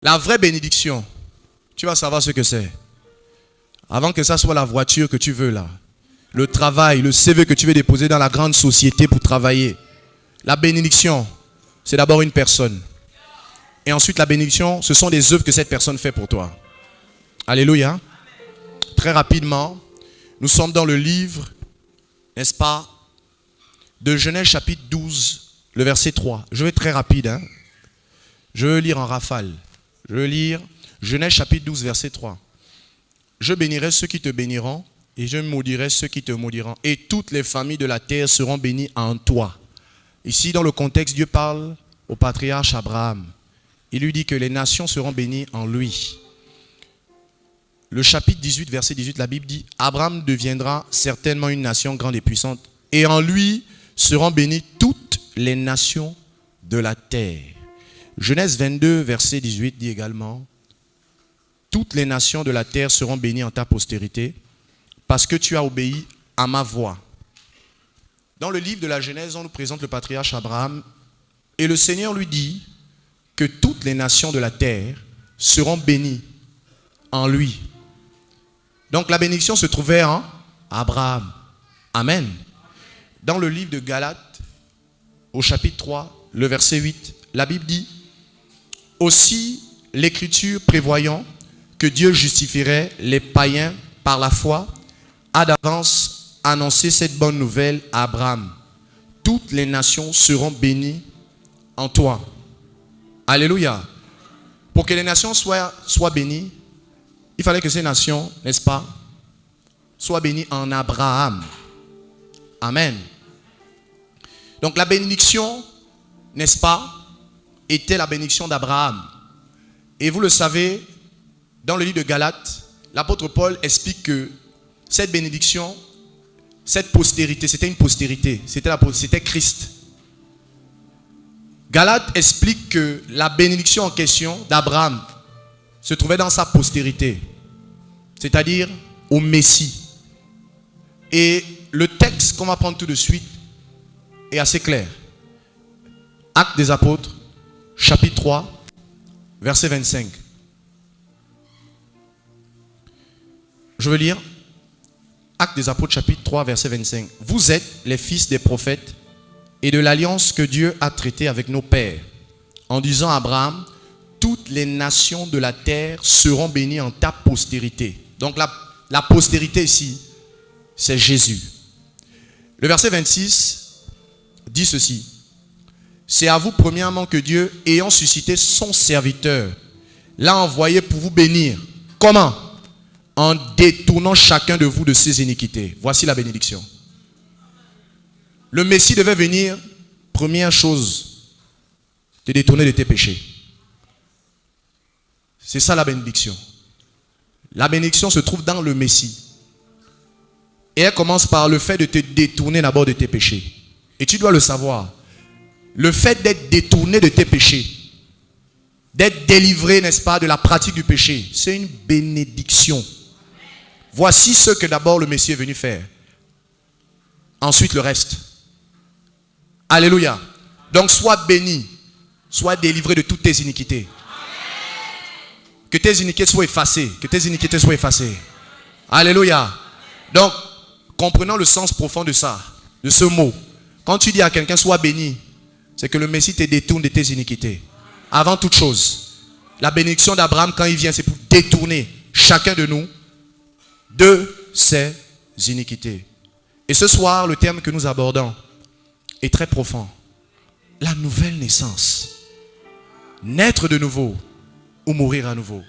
La vraie bénédiction, tu vas savoir ce que c'est. Avant que ça soit la voiture que tu veux là, le travail, le CV que tu veux déposer dans la grande société pour travailler. La bénédiction, c'est d'abord une personne. Et ensuite la bénédiction, ce sont des œuvres que cette personne fait pour toi. Alléluia. Très rapidement, nous sommes dans le livre, n'est-ce pas, de Genèse chapitre 12, le verset 3. Je vais être très rapide, hein. Je veux lire en rafale. Je veux lire Genèse chapitre 12, verset 3. Je bénirai ceux qui te béniront et je maudirai ceux qui te maudiront. Et toutes les familles de la terre seront bénies en toi. Ici, dans le contexte, Dieu parle au patriarche Abraham. Il lui dit que les nations seront bénies en lui. Le chapitre 18, verset 18, la Bible dit « Abraham deviendra certainement une nation grande et puissante, et en lui seront bénies toutes les nations de la terre. » Genèse 22, verset 18 dit également « Toutes les nations de la terre seront bénies en ta postérité, parce que tu as obéi à ma voix. » Dans le livre de la Genèse, on nous présente le patriarche Abraham, et le Seigneur lui dit que toutes les nations de la terre seront bénies en lui. Donc la bénédiction se trouvait en Abraham. Amen. Dans le livre de Galates, au chapitre 3, le verset 8, la Bible dit « Aussi l'Écriture prévoyant que Dieu justifierait les païens par la foi, a d'avance annoncé cette bonne nouvelle à Abraham. Toutes les nations seront bénies en toi. » Alléluia. Pour que les nations soient bénies, il fallait que ces nations, n'est-ce pas, soient bénies en Abraham. Amen. Donc la bénédiction, n'est-ce pas, était la bénédiction d'Abraham. Et vous le savez, dans le livre de Galates, l'apôtre Paul explique que cette bénédiction, cette postérité, c'était une postérité, c'était Christ. Galates explique que la bénédiction en question d'Abraham se trouvait dans sa postérité, c'est-à-dire au Messie. Et le texte qu'on va prendre tout de suite est assez clair. Actes des Apôtres, chapitre 3, verset 25. Je veux lire Actes des Apôtres, chapitre 3, verset 25. « Vous êtes les fils des prophètes et de l'alliance que Dieu a traitée avec nos pères, en disant à Abraham, toutes les nations de la terre seront bénies en ta postérité. » Donc la postérité ici, c'est Jésus. Le verset 26 dit ceci. « C'est à vous premièrement que Dieu, ayant suscité son serviteur, l'a envoyé pour vous bénir. » Comment? En détournant chacun de vous de ses iniquités. Voici la bénédiction. Le Messie devait venir, première chose, te détourner de tes péchés. C'est ça la bénédiction. La bénédiction se trouve dans le Messie. Et elle commence par le fait de te détourner d'abord de tes péchés. Et tu dois le savoir. Le fait d'être détourné de tes péchés, d'être délivré, n'est-ce pas, de la pratique du péché, c'est une bénédiction. Voici ce que d'abord le Messie est venu faire. Ensuite le reste. Alléluia. Donc sois béni, sois délivré de toutes tes iniquités. Que tes iniquités soient effacées. Que tes iniquités soient effacées. Alléluia. Donc, comprenons le sens profond de ça, de ce mot. Quand tu dis à quelqu'un sois béni, c'est que le Messie te détourne de tes iniquités. Avant toute chose, la bénédiction d'Abraham quand il vient, c'est pour détourner chacun de nous de ses iniquités. Et ce soir, le terme que nous abordons est très profond. La nouvelle naissance. Naître de nouveau ou mourir à nouveau.